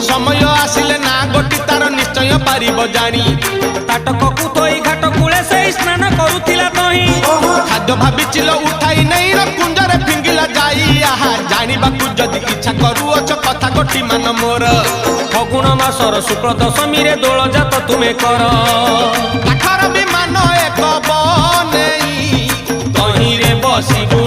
समय आसिले ना गोटी तार निश्चय पारिब जानी ताटकू थई घाट कूले से स्नान करुथिला तही खाद्य भाविचिल उठाई नहीं र कुंजरे फिंगिला जाई आहा जानिबाकू जदि इच्छा करूअछ कथा गोटी मान मोर फगुण मासर शुक्ल दशमी रे दोल जात तुमे कर काठर विमान एक बनेई तही रे बसिबु